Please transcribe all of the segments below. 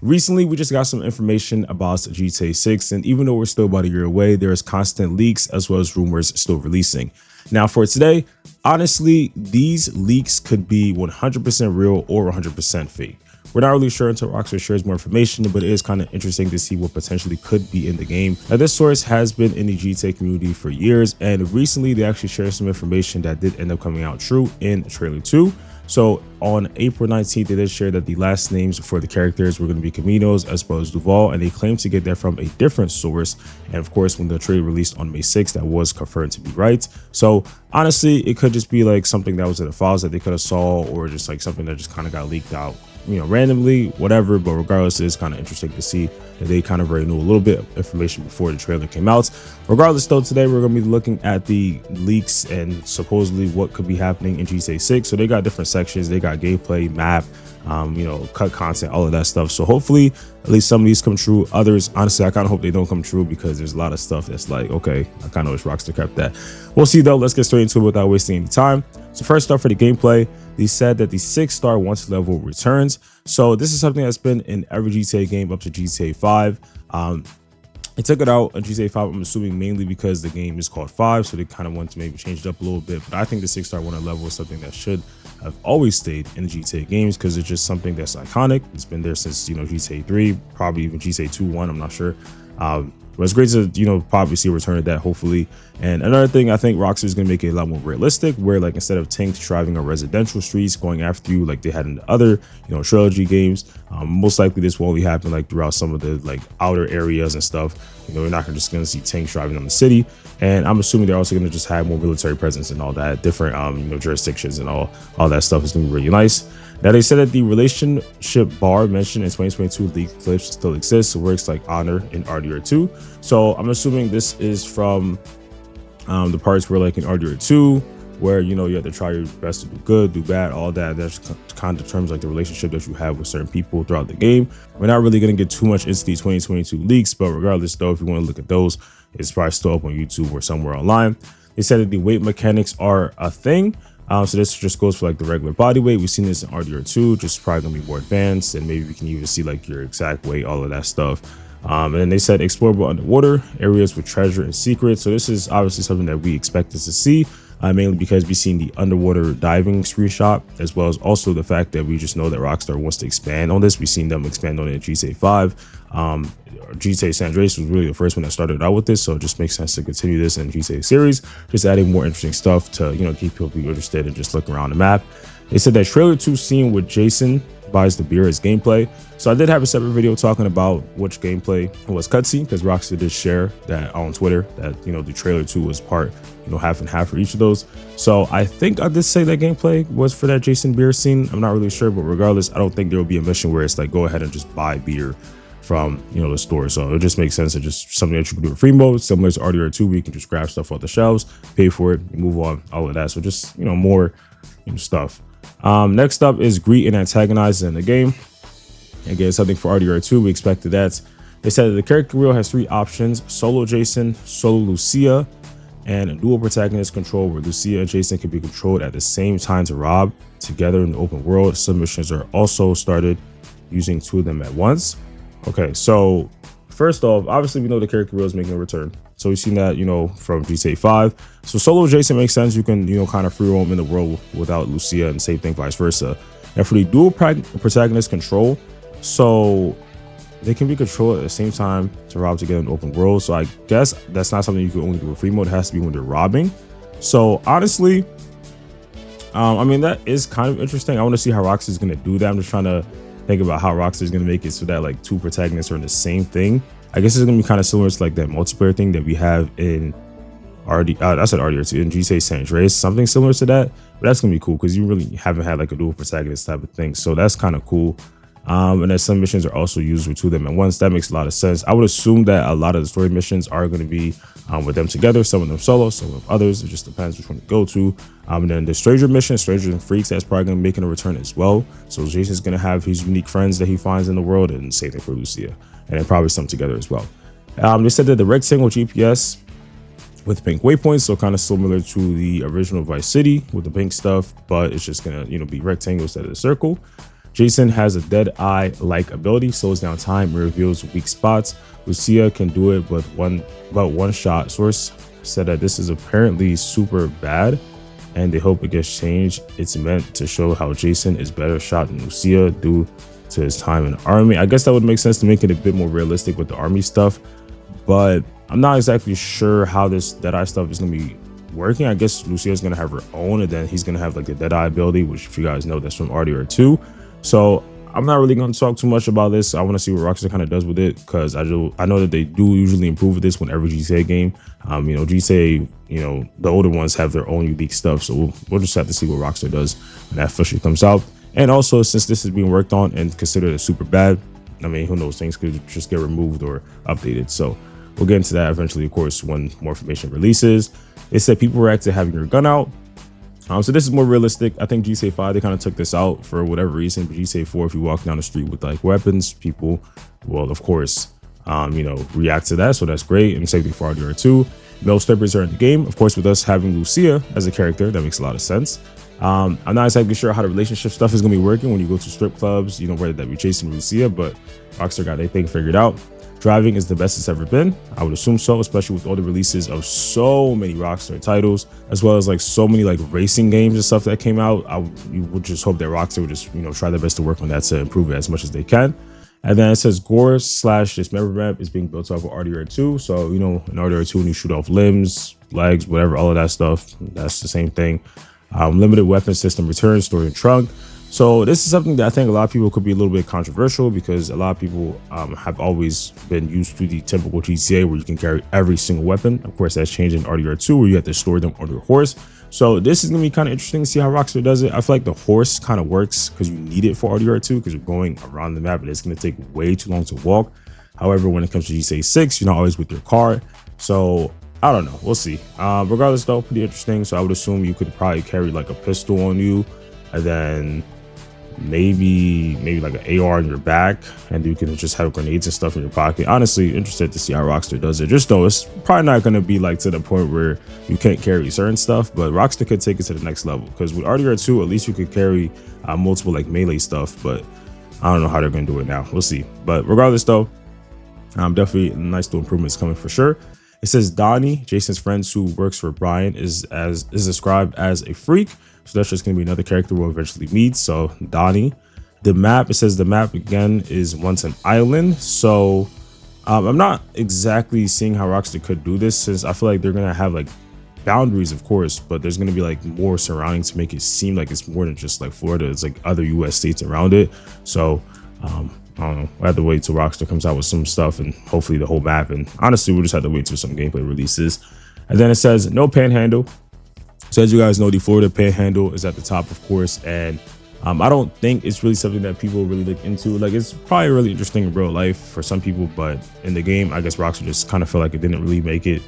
Recently, we just got some information about GTA 6, and even though we're still about a year away, there is constant leaks as well as rumors still releasing. Now, for today, honestly, these leaks could be 100% real or 100% fake. We're not really sure until Rockstar shares more information, but it is kind of interesting to see what potentially could be in the game. Now, this source has been in the GTA community for years, and recently they actually shared some information that did end up coming out true in trailer 2. So on April 19th, they did share that the last names for the characters were going to be Caminos as well as Duval, and they claimed to get that from a different source. And of course, when the trailer released on May 6th, that was confirmed to be right. So honestly, it could just be like something that was in the files that they could have saw, or just like something that just kind of got leaked out, you know, randomly, whatever. But regardless, it is kind of interesting to see that they kind of already knew a little bit of information before the trailer came out. Regardless, though, today we're going to be looking at the leaks and supposedly what could be happening in GTA 6. So they got different sections, they got gameplay, map, you know, cut content, all of that stuff. So hopefully at least some of these come true. Others, honestly, I kind of hope they don't come true, because there's a lot of stuff that's like, okay, I kind of wish Rockstar kept that. We'll see though. Let's get straight into it without wasting any time. So first off, for the gameplay, they said that the 6-star wanted level returns. So this is something that's been in every GTA game up to GTA 5. They took it out on GTA 5, I'm assuming mainly because the game is called 5, so they kind of wanted to maybe change it up a little bit. But I think the 6-star wanted level is something that should have always stayed in the GTA games, because it's just something that's iconic. It's been there since, you know, GTA 3, probably even GTA 2, 1, I'm not sure. But it's great to, you know, probably see a return of that, hopefully. And another thing, I think Rockstar is going to make it a lot more realistic, where like instead of tanks driving on residential streets going after you like they had in the other, you know, trilogy games, most likely this will only happen like throughout some of the like outer areas and stuff. You know, we're not just going to see tanks driving on the city. And I'm assuming they're also going to just have more military presence and all that, different you know, jurisdictions and all that stuff is going to be really nice. Now, they said that the relationship bar mentioned in 2022 leaked clips still exists. It works like Honor in RDR 2. So I'm assuming this is from the parts where like in RDR 2, where, you know, you have to try your best to do good, do bad, all that. That's kind of determines like the relationship that you have with certain people throughout the game. We're not really going to get too much into the 2022 leaks, but regardless though, if you want to look at those, it's probably still up on YouTube or somewhere online. They said that the weight mechanics are a thing. So this just goes for like the regular body weight. We've seen this in RDR 2, just probably gonna be more advanced, and maybe we can even see like your exact weight, all of that stuff. And then they said explorable underwater areas with treasure and secrets. So this is obviously something that we expected to see, mainly because we've seen the underwater diving screenshot, as well as also the fact that we just know that Rockstar wants to expand on this. We've seen them expand on it in GTA 5. GTA San Andreas was really the first one that started out with this, so it just makes sense to continue this in GTA series, just adding more interesting stuff to, you know, keep people interested and just look around the map. They said that trailer 2 scene with Jason buys the beer is gameplay. So I did have a separate video talking about which gameplay was cutscene, because Rockstar did share that on Twitter that, you know, the trailer 2 was part, you know, half and half for each of those. So I think I did say that gameplay was for that Jason beer scene. I'm not really sure, but regardless, I don't think there will be a mission where it's like go ahead and just buy beer from, you know, the store. So it just makes sense. It's just something that you can do in free mode, similar to RDR 2, where you can just grab stuff off the shelves, pay for it, move on, all of that. So just, you know, more, you know, stuff. Next up is greet and antagonize in the game. Again, something for RDR 2, we expected that. They said that the character wheel has 3 options: solo Jason, solo Lucia, and a dual protagonist control, where Lucia and Jason can be controlled at the same time to rob together in the open world. Some missions are also started using 2 of them at once. Okay, so first off, obviously we know the character wheel is making a return. So we've seen that, you know, from GTA 5. So solo Jason makes sense. You can, you know, kind of free roam in the world without Lucia, and same thing vice versa. And for the dual protagonist control, so they can be controlled at the same time to rob together in the open world. So I guess that's not something you can only do in free mode. It has to be when they're robbing. So honestly, I mean, that is kind of interesting. I want to see how Rockstar is going to do that. I'm just trying to think about how Rockstar is going to make it so that like 2 protagonists are in the same thing. I guess it's going to be kind of similar to like that multiplayer thing that we have in RDR 2 in GTA San Andreas, something similar to that. But that's going to be cool, because you really haven't had like a dual protagonist type of thing. So that's kind of cool. And then some missions are also used with 2 of them at once. That makes a lot of sense. I would assume that a lot of the story missions are going to be with them together, some of them solo, some of others. It just depends which one to go to. And then the Stranger mission, Strangers and Freaks, that's probably going to be making a return as well. So Jason's going to have his unique friends that he finds in the world, and same thing for Lucia. And then probably some together as well. They said that the rectangle GPS with pink waypoints, so kind of similar to the original Vice City with the pink stuff, but it's just going to, you know, be rectangle instead of the circle. Jason has a dead eye like ability, slows down time and reveals weak spots. Lucia can do it with one shot. Source said that this is apparently super bad and they hope it gets changed. It's meant to show how Jason is better shot than Lucia due to his time in the army. I guess that would make sense to make it a bit more realistic with the army stuff, but I'm not exactly sure how this Deadeye stuff is going to be working. I guess Lucia's going to have her own, and then he's going to have like the Deadeye ability, which if you guys know, that's from RDR 2. So I'm not really going to talk too much about this. I want to see what Rockstar kind of does with it, because I know that they do usually improve with this whenever GTA game. GTA, the older ones have their own unique stuff. So we'll just have to see what Rockstar does when that officially comes out. And also, since this is being worked on and considered as super bad, I mean, who knows, things could just get removed or updated. So we'll get into that eventually, of course, when more information releases. They said people react to having your gun out. So this is more realistic. I think GTA 5, they kind of took this out for whatever reason. But GTA 4, if you walk down the street with like weapons, people will, of course, react to that. So that's great. And same thing for RDR 2. Male strippers are in the game. Of course, with us having Lucia as a character, that makes a lot of sense. I'm not exactly sure how the relationship stuff is going to be working when you go to strip clubs, whether that be Jason or Lucia, but Rockstar got their thing figured out. Driving is the best it's ever been. I would assume so, especially with all the releases of so many Rockstar titles, as well as like so many like racing games and stuff that came out. You would just hope that Rockstar would just, try their best to work on that to improve it as much as they can. And then it says gore / dismember map is being built off of RDR 2. So, in RDR 2, when you shoot off limbs, legs, whatever, all of that stuff, that's the same thing. Limited weapon system return, stored in trunk. So this is something that I think a lot of people could be a little bit controversial, because a lot of people have always been used to the typical GTA where you can carry every single weapon. Of course, that's changed in RDR 2 where you have to store them on your horse. So this is going to be kind of interesting to see how Rockstar does it. I feel like the horse kind of works because you need it for RDR 2 because you're going around the map and it's going to take way too long to walk. However, when it comes to GTA 6, you're not always with your car. So I don't know. We'll see. Regardless, though, pretty interesting. So I would assume you could probably carry like a pistol on you, and then maybe like an AR in your back, and you can just have grenades and stuff in your pocket. Honestly, interested to see how Rockstar does it. Just know it's probably not going to be like to the point where you can't carry certain stuff, but Rockstar could take it to the next level, because with RDR 2, at least you could carry multiple like melee stuff, but I don't know how they're going to do it now. We'll see. But regardless, though, definitely nice little improvements coming for sure. It says Donnie, Jason's friend who works for Brian, is described as a freak. So that's just going to be another character we'll eventually meet. So Donnie. The map, it says the map again is once an island. So I'm not exactly seeing how Rockstar could do this, since I feel like they're going to have like boundaries, of course, but there's going to be like more surroundings to make it seem like it's more than just like Florida. It's like other US states around it. So I don't know. I have to wait till Rockstar comes out with some stuff, and hopefully the whole map. And honestly, we'll just have to wait till some gameplay releases. And then it says no panhandle. So as you guys know, the Florida panhandle is at the top, of course. And I don't think it's really something that people really look into. Like, it's probably really interesting in real life for some people, but in the game, I guess Rockstar just kind of felt like it didn't really make it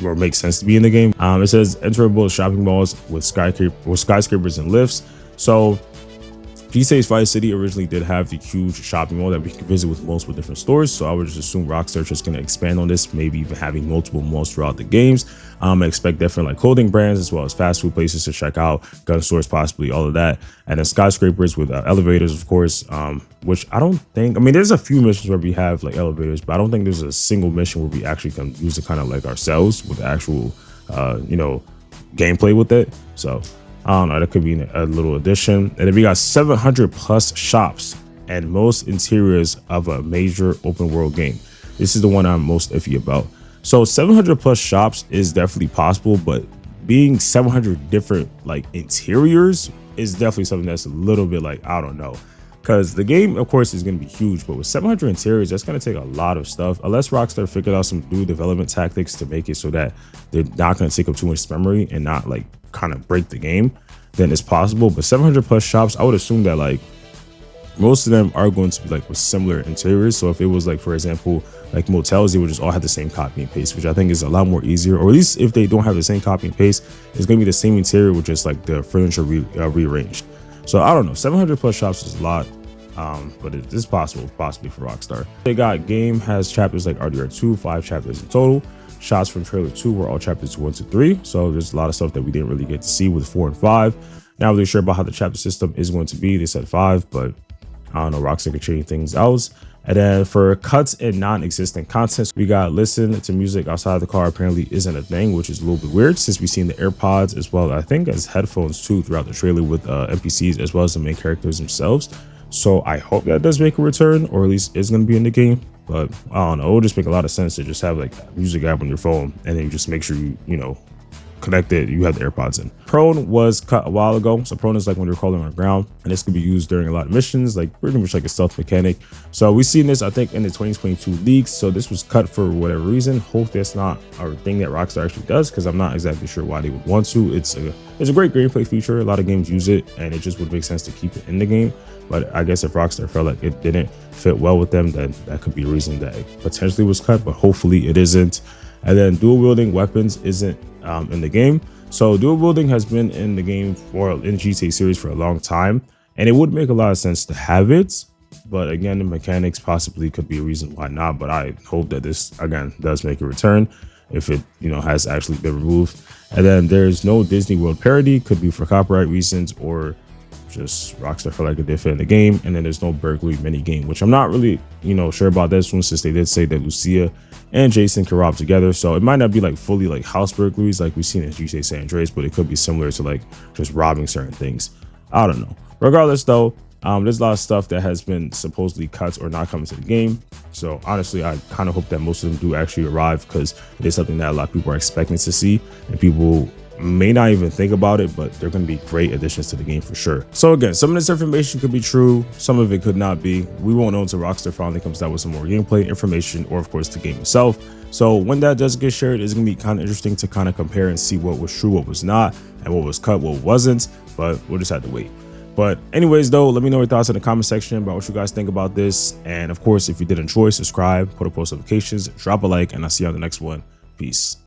or make sense to be in the game. It says enterable shopping malls with skyscrapers and lifts. So GTA Vice City originally did have the huge shopping mall that we can visit with multiple different stores. So I would just assume Rockstar is just going to expand on this, maybe even having multiple malls throughout the games. I expect different like clothing brands as well as fast food places to check out, gun stores possibly, all of that. And then skyscrapers with elevators, of course, which I don't think, there's a few missions where we have like elevators, but I don't think there's a single mission where we actually can use it kind of like ourselves with actual, gameplay with it. So I don't know, that could be a little addition. And then we got 700 plus shops and most interiors of a major open world game. This is the one I'm most iffy about. So 700 plus shops is definitely possible, but being 700 different like interiors is definitely something that's a little bit like, I don't know. Because the game, of course, is going to be huge, but with 700 interiors, that's going to take a lot of stuff. Unless Rockstar figured out some new development tactics to make it so that they're not going to take up too much memory and not like kind of break the game, then it's possible. But 700 plus shops, I would assume that like most of them are going to be like with similar interiors. So if it was like, for example, like motels, they would just all have the same copy and paste, which I think is a lot more easier. Or at least if they don't have the same copy and paste, it's going to be the same interior with just like the furniture rearranged. So I don't know, 700 plus shops is a lot, but it is possible, possibly for Rockstar. They got game has chapters like RDR 2, 5 chapters in total. Shots from trailer 2 were all chapters 1 to 3. So there's a lot of stuff that we didn't really get to see with 4 and 5. Not really sure about how the chapter system is going to be. They said 5, but I don't know, Rockstar could change things out. And then for cuts and non-existent content, we got listen to music outside the car apparently isn't a thing, which is a little bit weird since we've seen the AirPods as well, I think, as headphones too throughout the trailer with NPCs as well as the main characters themselves. So I hope that does make a return, or at least is going to be in the game. But I don't know, it would just make a lot of sense to just have like a music app on your phone and then you just make sure you know, connected, you have the AirPods in. Prone was cut a while ago. So prone is like when you're crawling on the ground, and this could be used during a lot of missions, like pretty much like a stealth mechanic. So we've seen this, I think, in the 2022 leaks. So this was cut for whatever reason. Hope that's not a thing that Rockstar actually does, because I'm not exactly sure why they would want to. It's a great gameplay feature. A lot of games use it, and it just would make sense to keep it in the game. But I guess if Rockstar felt like it didn't fit well with them, then that could be a reason that it potentially was cut, but hopefully it isn't. And then dual wielding weapons isn't in the game. So dual wielding has been in the game in GTA series for a long time, and it would make a lot of sense to have it. But again, the mechanics possibly could be a reason why not. But I hope that this again does make a return if it has actually been removed. And then there's no Disney World parody, could be for copyright reasons or just Rockstar felt like it did fit in the game. And then there's no burglary mini game, which I'm not really sure about this one, since they did say that Lucia and Jason can rob together. So it might not be like fully like house burglaries like we've seen in GTA San Andreas, but it could be similar to like just robbing certain things. I don't know. Regardless though, there's a lot of stuff that has been supposedly cut or not coming to the game. So honestly, I kind of hope that most of them do actually arrive, because it is something that a lot of people are expecting to see, and people may not even think about it, but they're going to be great additions to the game for sure. So again, some of this information could be true, some of it could not be. We won't know until Rockstar finally comes out with some more gameplay information, or of course the game itself. So when that does get shared, it's going to be kind of interesting to kind of compare and see what was true, what was not, and what was cut, what wasn't. But we'll just have to wait. But anyways though, let me know your thoughts in the comment section about what you guys think about this. And of course, if you did enjoy, subscribe, put up post notifications, drop a like, and I'll see you on the next one. Peace.